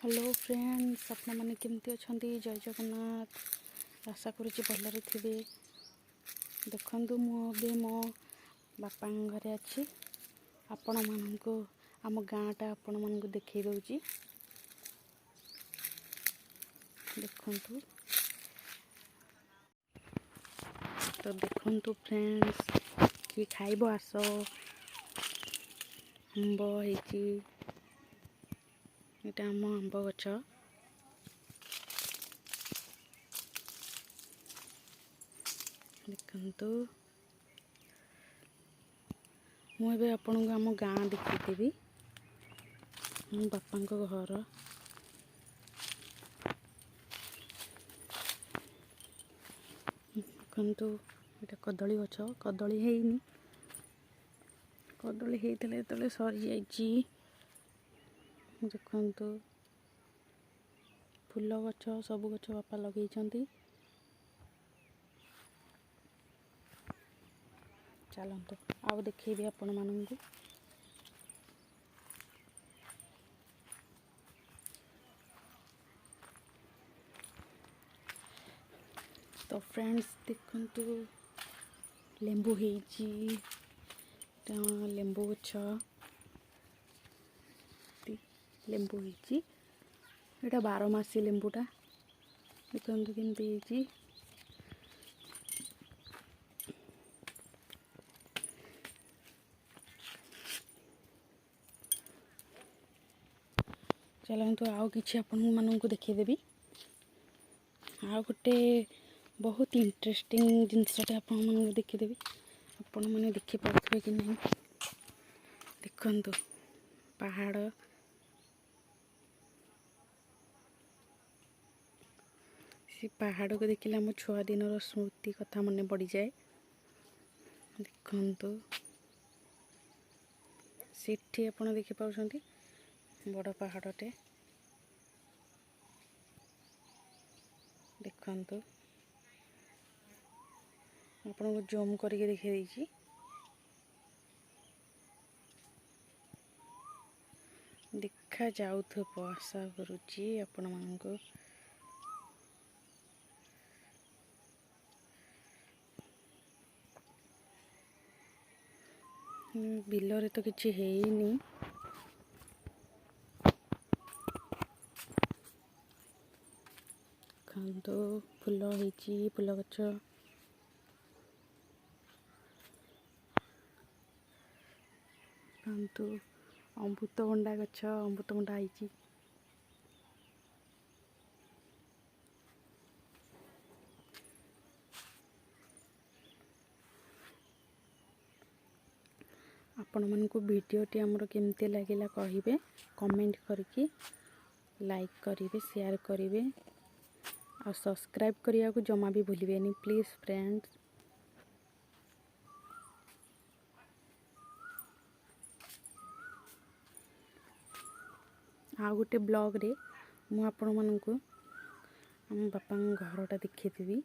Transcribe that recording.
Hello friends, आपण मैंने केमती अच्छा जय जगन्नाथ। आशा करुच्ची भलरे थे। देखु मुझे मो बापा घरे अच्छी आपण मानू आम गाँटा आपण मानक देखई दूची। देखु तो देखु फ्रेंड्स कि खाइब आस आंब होती। यहाँ आम आंब गछ देखु। मुझे आपन को आम गाँ देखी मो बापा घर। देखु ये कदली गछ, कदली है कदली होते जो सरी जा। देखु फूल गछ सब गछ बापा लगे। चलतु आउ देखी आपण मानू। तो फ्रेंड्स देखु लेंबू लेंबू गछ लेंबू होटा 12 मासी लेंबूटा देखु केमती। चलतु आउ कि आपण मानू देखीदेवी। आ गोटे बहुत इंटरेस्टिंग जिनसटा आपण मानू देखीदेवी। आपण मैंने देखिपे कि नहीं देखु पहाड़ से पहाड़ को देखिले आम छुआ दिन स्मृति कथा मन पड़ जाए। देखु सेठी आपण देखि पाउछंती बड़ पहाड़टे। देखु आपन को जूम करके देखा देछि। देखा जाउथबो आशा करुच्ची आपण मानको। बिलरे तो किछि हेइनी। देखु फूल होइची फूल गछ देखु अमृतभंडा गछ अमृतभंडा होइची। आपण मानक वीडियोटी आमर केमती लगिला कहिबे कमेंट करके लाइक करिवे शेयर करिवे और सब्सक्राइब करिया को जमा भी भूलिबेनी प्लीज फ्रेंड्स। आ गोटे ब्लॉग रे मु आपण मानक आम बापा घरटा देखिदेवी।